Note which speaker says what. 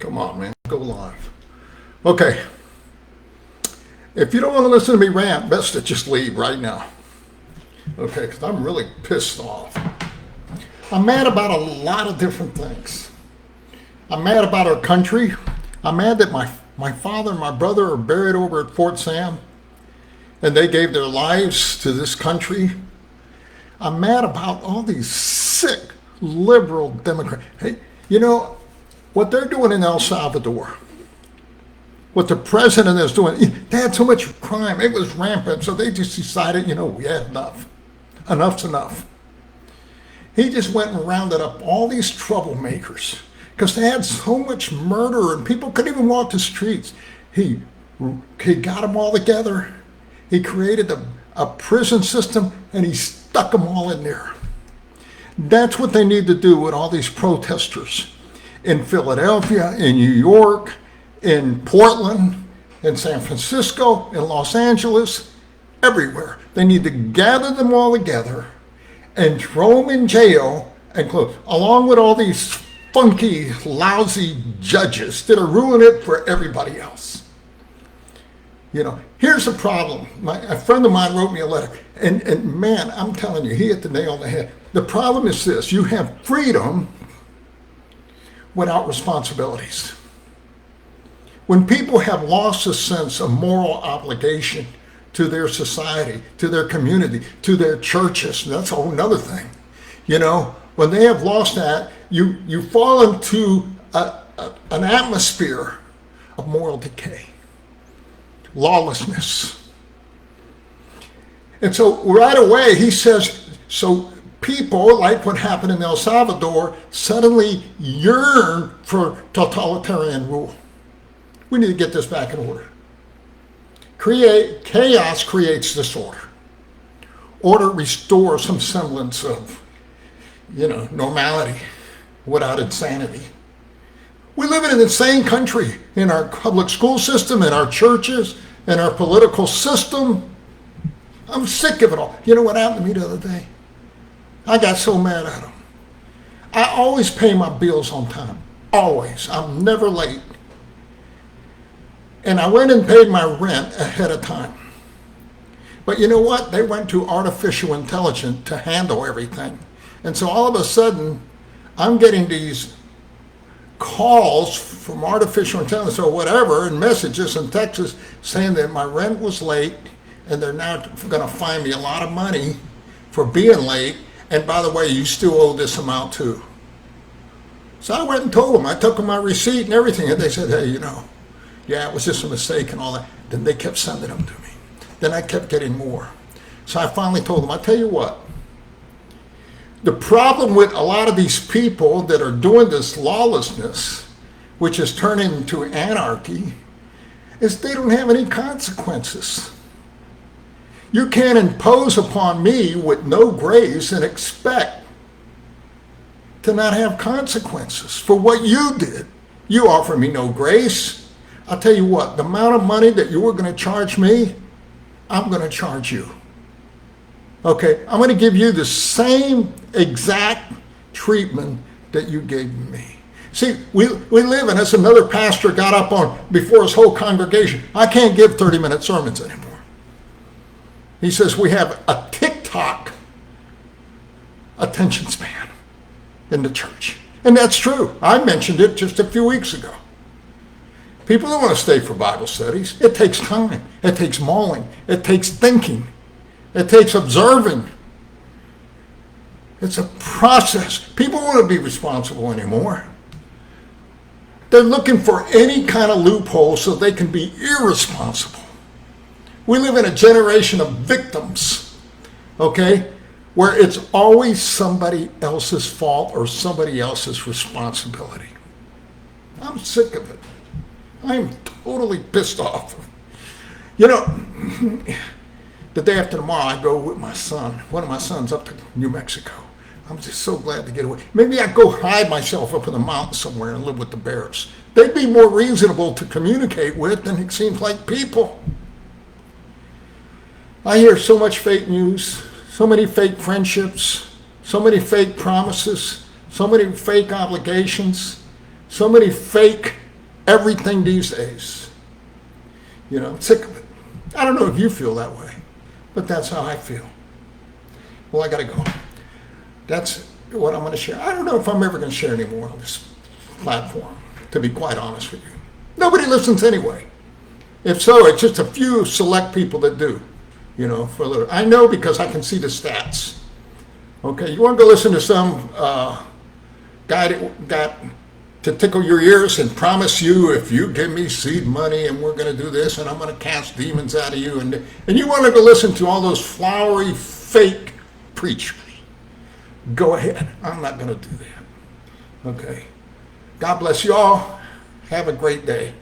Speaker 1: Come on, man. Go live. Okay. If you don't want to listen to me rant, best to just leave right now. Okay, because I'm really pissed off. I'm mad about a lot of different things. I'm mad about our country. I'm mad that my father and my brother are buried over at Fort Sam, and they gave their lives to this country. I'm mad about all these sick liberal Democrats. Hey, you know, what they're doing in El Salvador, what the president is doing, they had so much crime, it was rampant, so they just decided, we had enough. Enough's enough. He just went and rounded up all these troublemakers because they had so much murder and people couldn't even walk the streets. He got them all together. He created a prison system and he stuck them all in there. That's what they need to do with all these protesters in Philadelphia, in New York, in Portland, in San Francisco, in Los Angeles, everywhere. They need to gather them all together and throw them in jail and close, along with all these funky, lousy judges that are ruining it for everybody else. Here's the problem. A friend of mine wrote me a letter, and man, I'm telling you, he hit the nail on the head. The problem is this: you have freedom without responsibilities. When people have lost a sense of moral obligation to their society, to their community, to their churches, that's a whole nother thing. When they have lost that, you fall into an atmosphere of moral decay, lawlessness. And so right away he says, so people, like what happened in El Salvador, suddenly yearn for totalitarian rule. We need to get this back in order. Chaos creates disorder. Order restores some semblance of, normality without insanity. We live in an insane country in our public school system, in our churches, in our political system. I'm sick of it all. You know what happened to me the other day? I got so mad at them. I always pay my bills on time. Always. I'm never late. And I went and paid my rent ahead of time. But you know what? They went to artificial intelligence to handle everything. And so all of a sudden, I'm getting these calls from artificial intelligence or whatever, and messages and texts saying that my rent was late and they're now going to fine me a lot of money for being late. And by the way, you still owe this amount too. So I went and told them. I took them my receipt and everything. And they said, hey, yeah, it was just a mistake and all that. Then they kept sending them to me. Then I kept getting more. So I finally told them, I tell you what, the problem with a lot of these people that are doing this lawlessness, which is turning into anarchy, is they don't have any consequences. You can't impose upon me with no grace and expect to not have consequences for what you did. You offer me no grace. I'll tell you what, the amount of money that you were going to charge me, I'm going to charge you. Okay, I'm going to give you the same exact treatment that you gave me. See, we live in, as another pastor got up on before his whole congregation, I can't give 30-minute sermons anymore. He says we have a TikTok attention span in the church. And that's true. I mentioned it just a few weeks ago. People don't want to stay for Bible studies. It takes time. It takes mulling. It takes thinking. It takes observing. It's a process. People don't want to be responsible anymore. They're looking for any kind of loophole so they can be irresponsible. We live in a generation of victims, okay, where it's always somebody else's fault or somebody else's responsibility. I'm sick of it. I'm totally pissed off. The day after tomorrow, I go with my son, one of my sons, up to New Mexico. I'm just so glad to get away. Maybe I'd go hide myself up in the mountains somewhere and live with the bears. They'd be more reasonable to communicate with than it seems like people. I hear so much fake news, so many fake friendships, so many fake promises, so many fake obligations, so many fake everything these days. You know, I'm sick of it. I don't know if you feel that way, but that's how I feel. Well, I got to go. That's what I'm going to share. I don't know if I'm ever going to share anymore on this platform, to be quite honest with you. Nobody listens anyway. If so, it's just a few select people that do, you know, for a little. I know because I can see the stats. Okay, you want to go listen to some guy that got to tickle your ears and promise you, if you give me seed money and we're going to do this and I'm going to cast demons out of you, and you want to go listen to all those flowery, fake preachers, go ahead. I'm not going to do that. Okay. God bless you all. Have a great day.